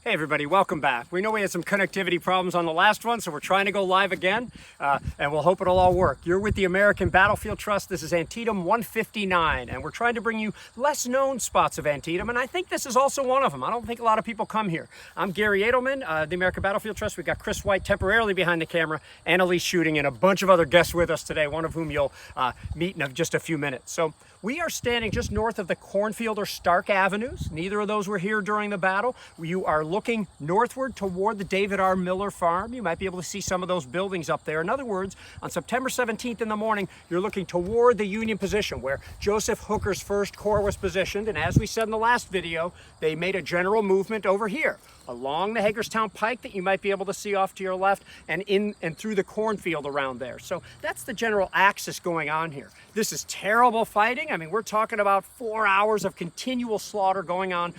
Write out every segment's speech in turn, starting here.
Hey everybody, welcome back. We know we had some connectivity problems on the last one, so we're trying to go live again, and we'll hope it'll all work. You're with the American Battlefield Trust. This is Antietam 159, and we're trying to bring you less known spots of Antietam, and I think this is also one of them. I don't think a lot of people come here. I'm Garry Adelman, the American Battlefield Trust. We've got Chris White temporarily behind the camera, Annalise shooting, and a bunch of other guests with us today, one of whom you'll meet in just a few minutes. So we are standing just north of the Cornfield or Stark Avenues. Neither of those were here during the battle. You are looking northward toward the David R. Miller farm. You might be able to see some of those buildings up there. In other words, on September 17th in the morning, you're looking toward the Union position where Joseph Hooker's 1st Corps was positioned. And as we said in the last video, they made a general movement over here along the Hagerstown Pike that you might be able to see off to your left and in and through the cornfield around there. So that's the general axis going on here. This is terrible fighting. I mean, we're talking about 4 hours of continual slaughter going on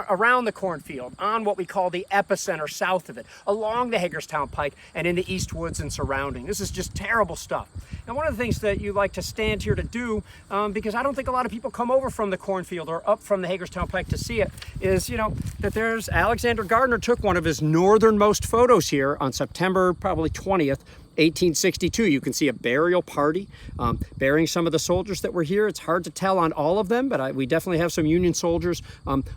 around the cornfield, on what we call the epicenter south of it, along the Hagerstown Pike and in the East Woods and surrounding. This is just terrible stuff. And one of the things that you like to stand here to do, because I don't think a lot of people come over from the cornfield or up from the Hagerstown Pike to see it, is, that there's Alexander Gardner took one of his northernmost photos here on September probably 20th, 1862. You can see a burial party burying some of the soldiers that were here. It's hard to tell on all of them, but we definitely have some Union soldiers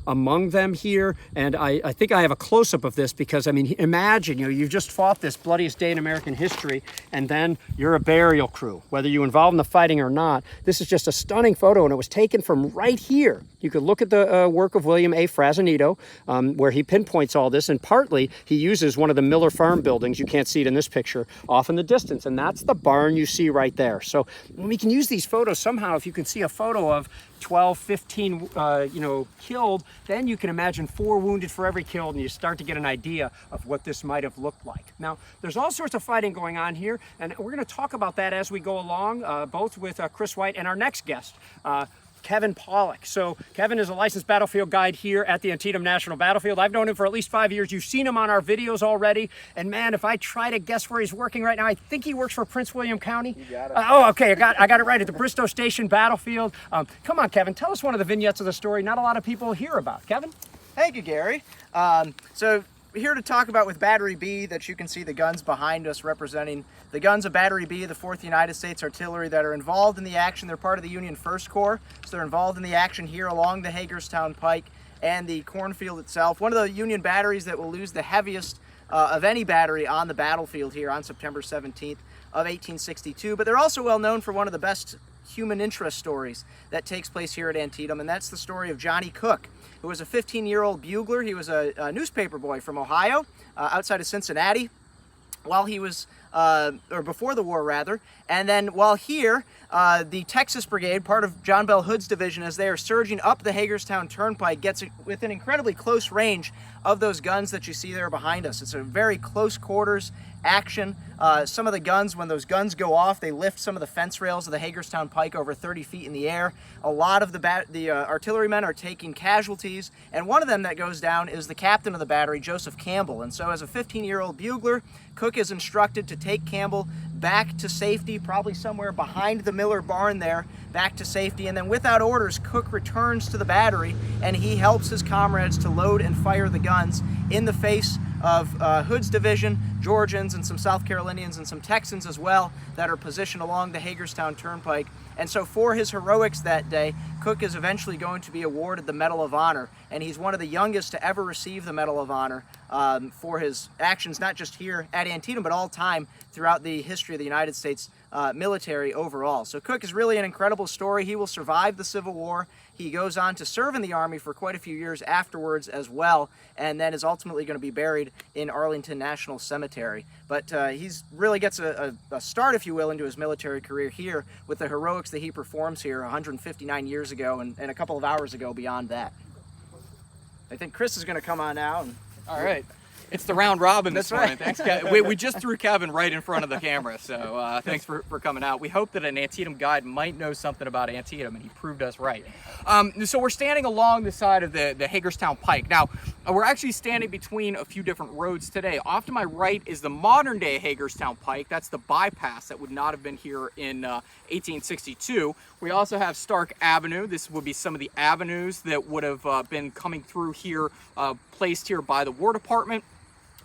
among them here. And I think I have a close-up of this because, I mean, imagine, you've just fought this bloodiest day in American history, and then you're a burial crew, whether you involved in the fighting or not. This is just a stunning photo, and it was taken from right here. You could look at the work of William A. Frazanito, where he pinpoints all this, and partly he uses one of the Miller Farm buildings. You can't see it in this picture, off in the distance, and that's the barn you see right there. So we can use these photos somehow. If you can see a photo of 12, 15, killed, then you can imagine 4 wounded for every killed, and you start to get an idea of what this might have looked like. Now, there's all sorts of fighting going on here, and we're going to talk about that as we go along, both with Chris White and our next guest, Kevin Pawlak. So Kevin is a licensed battlefield guide here at the Antietam National Battlefield. I've known him for at least 5 years. You've seen him on our videos already. And man, if I try to guess where he's working right now, I think he works for Prince William County. You got it. Okay, I got it right, at the Bristow Station Battlefield. Come on, Kevin, tell us one of the vignettes of the story not a lot of people hear about. Kevin? Thank you, Garry. So we're here to talk about with Battery B, that you can see the guns behind us representing the guns of Battery B, the 4th United States Artillery, that are involved in the action. They're part of the Union 1st Corps, so they're involved in the action here along the Hagerstown Pike and the cornfield itself. One of the Union batteries that will lose the heaviest of any battery on the battlefield here on September 17th of 1862, but they're also well known for one of the best human interest stories that takes place here at Antietam, and that's the story of Johnny Cook, who was a 15-year-old bugler. He was a newspaper boy from Ohio, outside of Cincinnati, while he was, or before the war rather, and then while here, the Texas Brigade, part of John Bell Hood's division, as they are surging up the Hagerstown Turnpike, gets within incredibly close range of those guns that you see there behind us. It's a very close quarters action. Some of the guns, when those guns go off, they lift some of the fence rails of the Hagerstown Pike over 30 feet in the air. A lot of the artillerymen are taking casualties, and one of them that goes down is the captain of the battery, Joseph Campbell. And so as a 15-year-old bugler, Cook is instructed to take Campbell back to safety, probably somewhere behind the Miller barn there, back to safety. And then without orders, Cook returns to the battery, and he helps his comrades to load and fire the guns in the face of Hood's division, Georgians, and some South Carolinians and some Texans as well that are positioned along the Hagerstown Turnpike. And so for his heroics that day, Cook is eventually going to be awarded the Medal of Honor, and he's one of the youngest to ever receive the Medal of Honor for his actions, not just here at Antietam, but all time throughout the history of the United States military overall. So Cook is really an incredible story. He will survive the Civil War. He goes on to serve in the Army for quite a few years afterwards as well, and then is ultimately going to be buried in Arlington National Cemetery. But he's really gets a start, if you will, into his military career here with the heroics that he performs here 159 years ago and a couple of hours ago beyond that. I think Chris is going to come on now. All right. It's the round robin this That's morning. right. Thanks, Kevin. We just threw Kevin right in front of the camera, so thanks for coming out. We hope that an Antietam guide might know something about Antietam, and he proved us right. So we're standing along the side of the Hagerstown Pike. Now, we're actually standing between a few different roads today. Off to my right is the modern-day Hagerstown Pike. That's the bypass that would not have been here in 1862. We also have Stark Avenue. This would be some of the avenues that would have been coming through here, placed here by the War Department.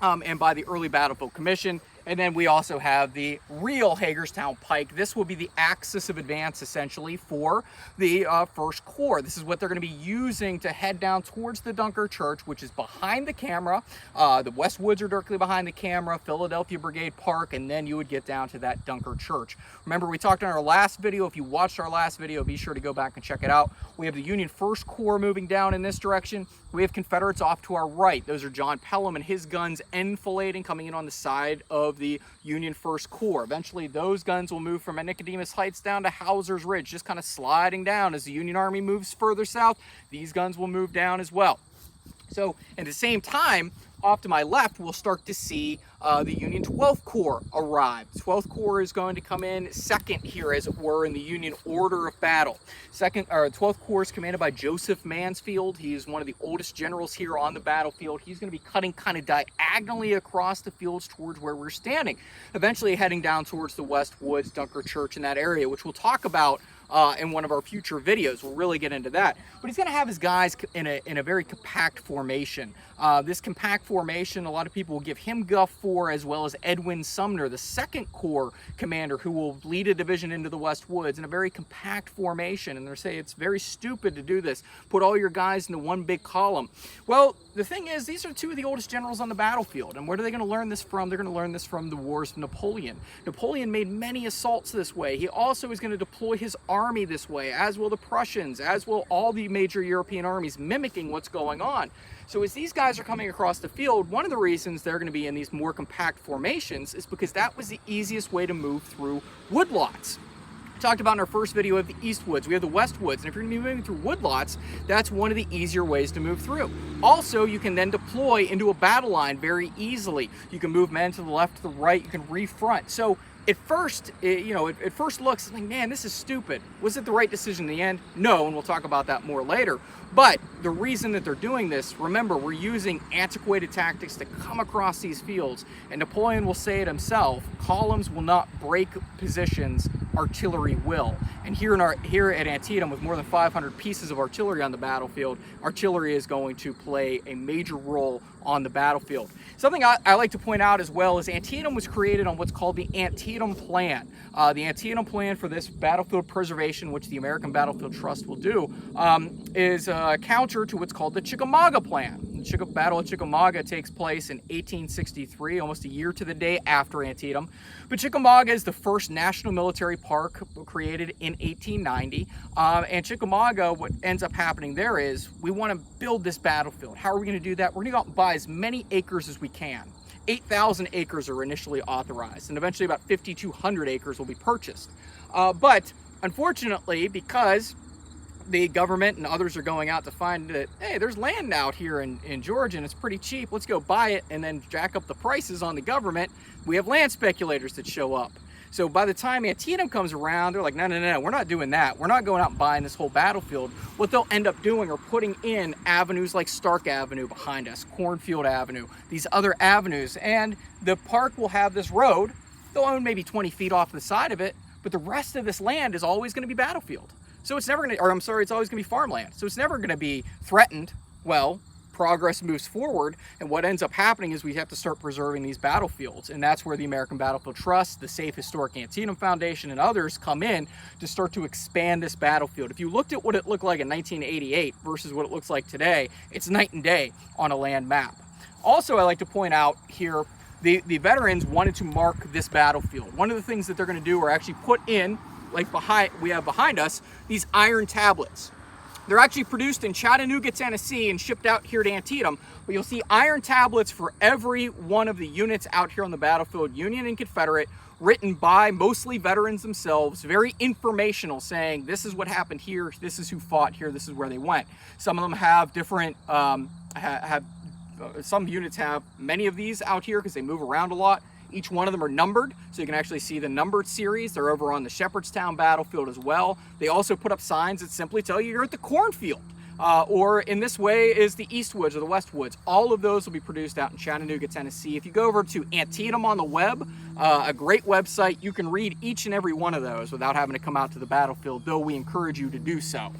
And by the Early Battlefield Commission. And then we also have the real Hagerstown Pike. This will be the axis of advance, essentially, for the First Corps. This is what they're going to be using to head down towards the Dunker Church, which is behind the camera. The West Woods are directly behind the camera, Philadelphia Brigade Park, and then you would get down to that Dunker Church. Remember, we talked in our last video. If you watched our last video, be sure to go back and check it out. We have the Union First Corps moving down in this direction. We have Confederates off to our right. Those are John Pelham and his guns enfilading, coming in on the side of the Union First Corps. Eventually, those guns will move from Nicodemus Heights down to Hauser's Ridge, just kind of sliding down as the Union Army moves further south. These guns will move down as well. So, at the same time, off to my left, we'll start to see the Union 12th Corps arrive. 12th Corps is going to come in second here, as it were, in the Union order of battle. 12th Corps is commanded by Joseph Mansfield. He is one of the oldest generals here on the battlefield. He's going to be cutting kind of diagonally across the fields towards where we're standing, eventually heading down towards the West Woods, Dunker Church, in that area, which we'll talk about in one of our future videos. We'll really get into that. But he's going to have his guys in a very compact formation. This compact formation, a lot of people will give him guff for, as well as Edwin Sumner, the 2nd Corps commander, who will lead a division into the West Woods in a very compact formation. And they're saying it's very stupid to do this. Put all your guys into one big column. Well, the thing is, these are two of the oldest generals on the battlefield. And where are they going to learn this from? They're going to learn this from the wars of Napoleon. Napoleon made many assaults this way. He also is going to deploy his army this way, as will the Prussians, as will all the major European armies, mimicking what's going on. So as these guys are coming across the field, one of the reasons they're going to be in these more compact formations is because that was the easiest way to move through woodlots. We talked about in our first video of the East Woods. We have the West Woods, and if you're going to be moving through woodlots, that's one of the easier ways to move through. Also, you can then deploy into a battle line very easily. You can move men to the left, to the right, you can refront. So at first, at first looks, it's like, man, this is stupid. Was it the right decision in the end? No, and we'll talk about that more later. But the reason that they're doing this, remember, we're using antiquated tactics to come across these fields. And Napoleon will say it himself, columns will not break positions, artillery will. And here at Antietam, with more than 500 pieces of artillery on the battlefield, artillery is going to play a major role on the battlefield. Something I like to point out as well is Antietam was created on what's called the Antietam Plan. The Antietam Plan for this battlefield preservation, which the American Battlefield Trust will do, is counter to what's called the Chickamauga Plan. The Battle of Chickamauga takes place in 1863, almost a year to the day after Antietam. But Chickamauga is the first national military park created in 1890. And Chickamauga, what ends up happening there is we want to build this battlefield. How are we going to do that? We're going to go out and buy as many acres as we can. 8,000 acres are initially authorized, and eventually about 5,200 acres will be purchased. But unfortunately, because the government and others are going out to find that, hey, there's land out here in Georgia and it's pretty cheap, let's go buy it and then jack up the prices on the government, we have land speculators that show up. So by the time Antietam comes around, they're like, no, we're not doing that. We're not going out and buying this whole battlefield. What they'll end up doing are putting in avenues like Stark Avenue behind us, Cornfield Avenue, these other avenues, and the park will have this road. They'll own maybe 20 feet off the side of it, but the rest of this land is always going to be battlefield. So it's never going to, it's always going to be farmland. So it's never going to be threatened. Well, progress moves forward, and what ends up happening is we have to start preserving these battlefields, and that's where the American Battlefield Trust, the Safe Historic Antietam Foundation, and others come in to start to expand this battlefield. If you looked at what it looked like in 1988 versus what it looks like today, it's night and day on a land map. Also, I like to point out here, the veterans wanted to mark this battlefield. One of the things that they're going to do are actually put in, like we have behind us, these iron tablets. They're actually produced in Chattanooga, Tennessee, and shipped out here to Antietam. But you'll see iron tablets for every one of the units out here on the battlefield, Union and Confederate, written by mostly veterans themselves, very informational, saying this is what happened here, this is who fought here, this is where they went. Some of them have different, some units have many of these out here because they move around a lot. Each one of them are numbered, so you can actually see the numbered series. They're over on the Shepherdstown battlefield as well. They also put up signs that simply tell you you're at the Cornfield. Or in this way is the Eastwoods or the Westwoods. All of those will be produced out in Chattanooga, Tennessee. If you go over to Antietam on the web, a great website, you can read each and every one of those without having to come out to the battlefield, though we encourage you to do so.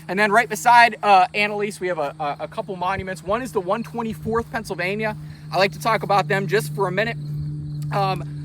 And then right beside Annalise, we have a couple monuments. One is the 124th Pennsylvania. I like to talk about them just for a minute.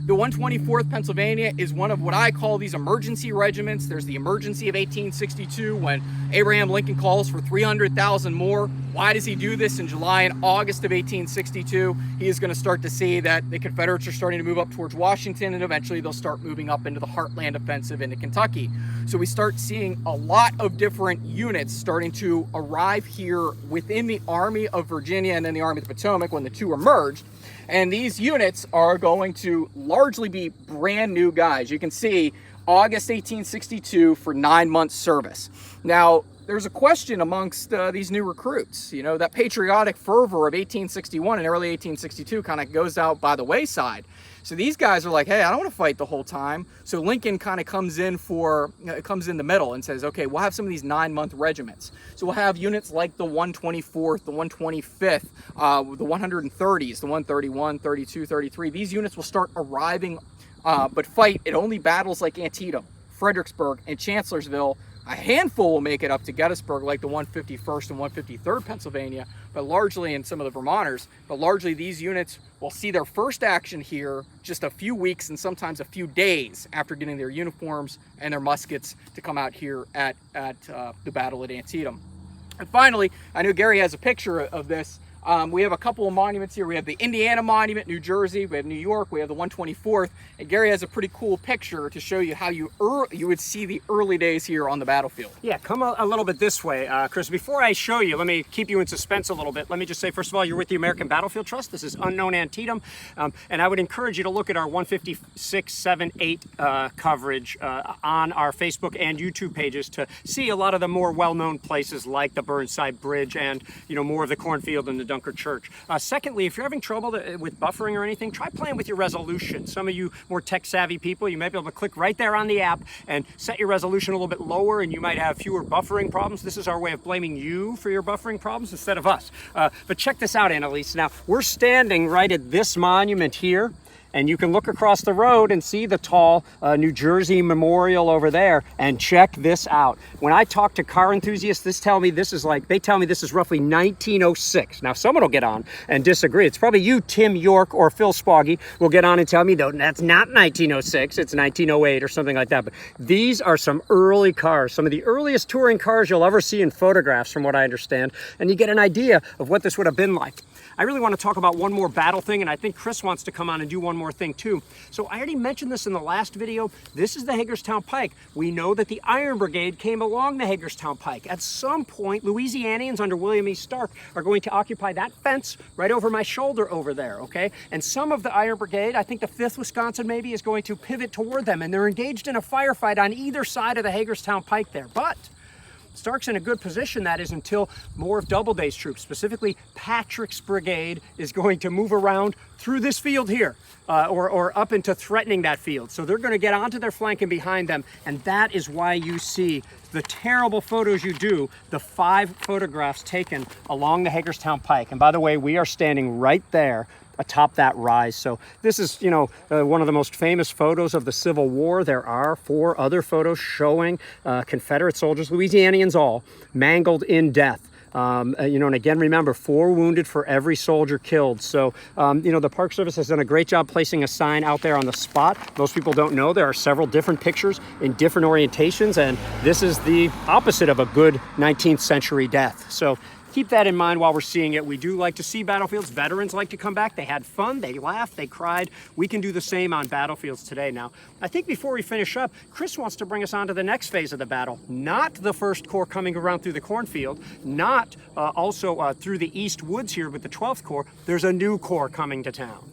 The 124th Pennsylvania is one of what I call these emergency regiments. There's the emergency of 1862 when Abraham Lincoln calls for 300,000 more. Why does he do this in July and August of 1862? He is going to start to see that the Confederates are starting to move up towards Washington, and eventually they'll start moving up into the Heartland Offensive into Kentucky. So we start seeing a lot of different units starting to arrive here within the Army of Virginia and then the Army of the Potomac when the two are merged. And these units are going to largely be brand new guys. You can see August 1862 for 9 months service. Now, there's a question amongst these new recruits. You know, that patriotic fervor of 1861 and early 1862 kind of goes out by the wayside. So these guys are like, hey, I don't want to fight the whole time. So Lincoln kind of comes in the middle and says, okay, we'll have some of these 9-month regiments. So we'll have units like the 124th, the 125th, the 130s, the 131, 32, 33. These units will start arriving, but fight at only battles like Antietam, Fredericksburg, and Chancellorsville. A handful will make it up to Gettysburg, like the 151st and 153rd Pennsylvania, but largely, and some of the Vermonters, but largely these units will see their first action here just a few weeks and sometimes a few days after getting their uniforms and their muskets to come out here at the battle at Antietam. And finally, I know Gary has a picture of this. We have a couple of monuments here. We have the Indiana Monument, New Jersey. We have New York. We have the 124th. And Gary has a pretty cool picture to show you how you would see the early days here on the battlefield. Yeah, come a little bit this way, Chris. Before I show you, let me keep you in suspense a little bit. Let me just say, first of all, you're with the American Battlefield Trust. This is Unknown Antietam. And I would encourage you to look at our 156, 7, 8 coverage on our Facebook and YouTube pages to see a lot of the more well-known places like the Burnside Bridge and, you know, more of the Cornfield and the Dunker Church. Secondly, if you're having trouble with buffering or anything, try playing with your resolution. Some of you more tech-savvy people, you might be able to click right there on the app and set your resolution a little bit lower, and you might have fewer buffering problems. This is our way of blaming you for your buffering problems instead of us. But check this out, Annalise. Now, we're standing right at this monument here, and you can look across the road and see the tall New Jersey Memorial over there. And check this out. When I talk to car enthusiasts, they tell me this is roughly 1906. Now, someone will get on and disagree. It's probably you, Tim York, or Phil Spoggy will get on and tell me, though, that's not 1906, it's 1908 or something like that. But these are some early cars, some of the earliest touring cars you'll ever see in photographs, from what I understand. And you get an idea of what this would have been like. I really want to talk about one more battle thing, and I think Chris wants to come on and do one more thing too. So I already mentioned this in the last video. This is the Hagerstown Pike. We know that the Iron Brigade came along the Hagerstown Pike. At some point, Louisianians under William E. Stark are going to occupy that fence right over my shoulder over there, okay? And some of the Iron Brigade, I think the 5th Wisconsin maybe, is going to pivot toward them, and they're engaged in a firefight on either side of the Hagerstown Pike there. But Stark's in a good position, that is, until more of Doubleday's troops, specifically Patrick's brigade, is going to move around through this field here, or up into threatening that field. So they're going to get onto their flank and behind them, and that is why you see the terrible photos you do, the 5 photographs taken along the Hagerstown Pike. And by the way, we are standing right there atop that rise. So this is, you know, one of the most famous photos of the Civil War. There are 4 other photos showing Confederate soldiers, Louisianians all, mangled in death. You know, and again, remember, 4 wounded for every soldier killed. So, you know, the Park Service has done a great job placing a sign out there on the spot. Most people don't know there are several different pictures in different orientations, and this is the opposite of a good 19th century death. So keep that in mind while we're seeing it. We do like to see battlefields. Veterans like to come back. They had fun. They laughed. They cried. We can do the same on battlefields today. Now, I think before we finish up, Chris wants to bring us on to the next phase of the battle. Not the 1st Corps coming around through the Cornfield. Not also through the East Woods here with the 12th Corps. There's a new Corps coming to town.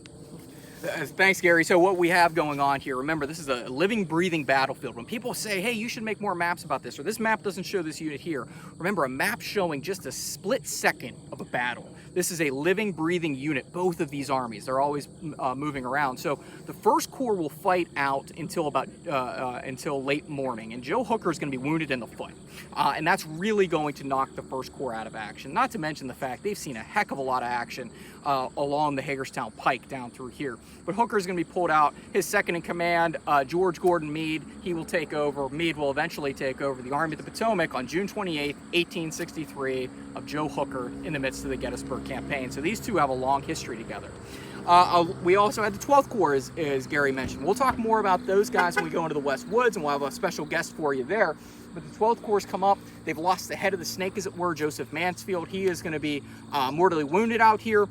Thanks, Gary. So what we have going on here, remember, this is a living, breathing battlefield. When people say, hey, you should make more maps about this, or this map doesn't show this unit here, remember, a map showing just a split second of a battle. This is a living, breathing unit, both of these armies. They're always moving around. So the 1st Corps will fight out until about until late morning, and Joe Hooker is going to be wounded in the foot. And that's really going to knock the 1st Corps out of action. Not to mention the fact they've seen a heck of a lot of action along the Hagerstown Pike down through here. But Hooker is going to be pulled out. His second in command, George Gordon Meade, he will take over. Meade will eventually take over the Army of the Potomac on June 28, 1863, of Joe Hooker in the midst of the Gettysburg campaign. So these two have a long history together. We also had the 12th Corps, as Garry mentioned. We'll talk more about those guys when we go into the West Woods, and we'll have a special guest for you there. But the 12th Corps come up. They've lost the head of the snake, as it were, Joseph Mansfield. He is going to be mortally wounded out here.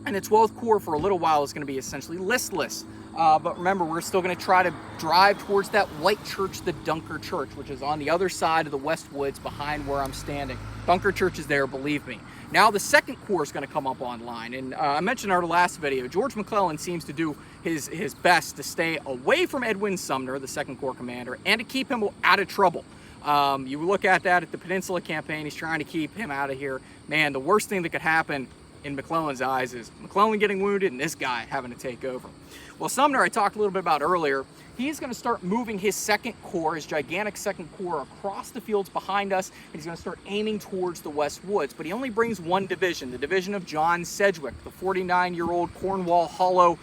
And the 12th Corps for a little while is going to be essentially listless. But remember, we're still going to try to drive towards that white church, the Dunker Church, which is on the other side of the West Woods behind where I'm standing. Dunker Church is there, believe me. Now the 2nd Corps is going to come up online. And I mentioned in our last video, George McClellan seems to do his best to stay away from Edwin Sumner, the 2nd Corps commander, and to keep him out of trouble. You look at that at the Peninsula Campaign, he's trying to keep him out of here. Man, the worst thing that could happen in McClellan's eyes is McClellan getting wounded and this guy having to take over. Well, Sumner, I talked a little bit about earlier, he's going to start moving his 2nd Corps, his gigantic 2nd Corps, across the fields behind us, and he's going to start aiming towards the West Woods. But he only brings one division, the division of John Sedgwick, the 49-year-old Cornwall Hollow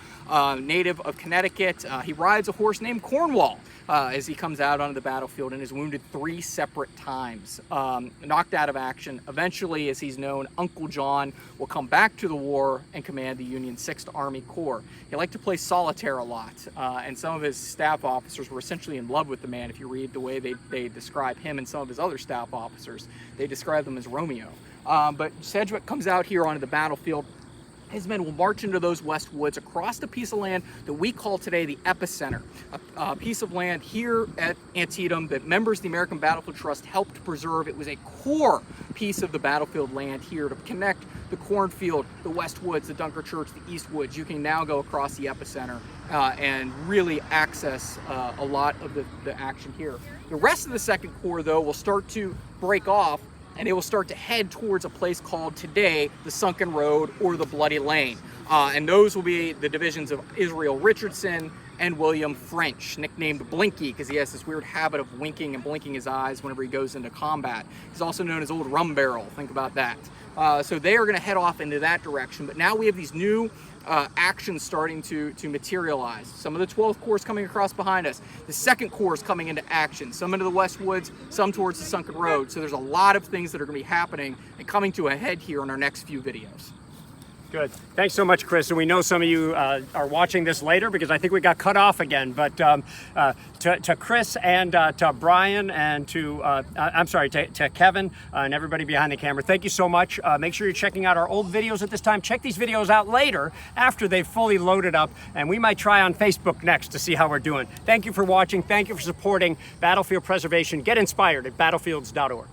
native of Connecticut. He rides a horse named Cornwall as he comes out onto the battlefield and is wounded 3 separate times, knocked out of action. Eventually, as he's known, Uncle John will come back to the war and command the Union 6th Army Corps. He liked to play solitaire a lot, and some of his staff officers were essentially in love with the man. If you read the way they describe him and some of his other staff officers, they describe them as Romeo. But Sedgwick comes out here onto the battlefield. His men will march into those West Woods across the piece of land that we call today the epicenter, a piece of land here at Antietam that members of the American Battlefield Trust helped preserve. It was a core piece of the battlefield land here to connect the Cornfield, the West Woods, the Dunker Church, the East Woods. You can now go across the epicenter and really access a lot of the action here. The rest of the 2nd Corps, though, will start to break off, and it will start to head towards a place called today the Sunken Road or the Bloody Lane. And those will be the divisions of Israel Richardson and William French, nicknamed Blinky because he has this weird habit of winking and blinking his eyes whenever he goes into combat. He's also known as Old Rum Barrel. Think about that. So they are going to head off into that direction. But now we have these new actions starting to materialize. Some of the 12th Corps coming across behind us. The 2nd Corps is coming into action. Some into the West Woods, some towards the Sunken Road. So there's a lot of things that are going to be happening and coming to a head here in our next few videos. Good. Thanks so much, Chris. And we know some of you are watching this later because I think we got cut off again. But to Chris and to Brian and to Kevin and everybody behind the camera, thank you so much. Make sure you're checking out our old videos at this time. Check these videos out later after they've fully loaded up. And we might try on Facebook next to see how we're doing. Thank you for watching. Thank you for supporting battlefield preservation. Get inspired at battlefields.org.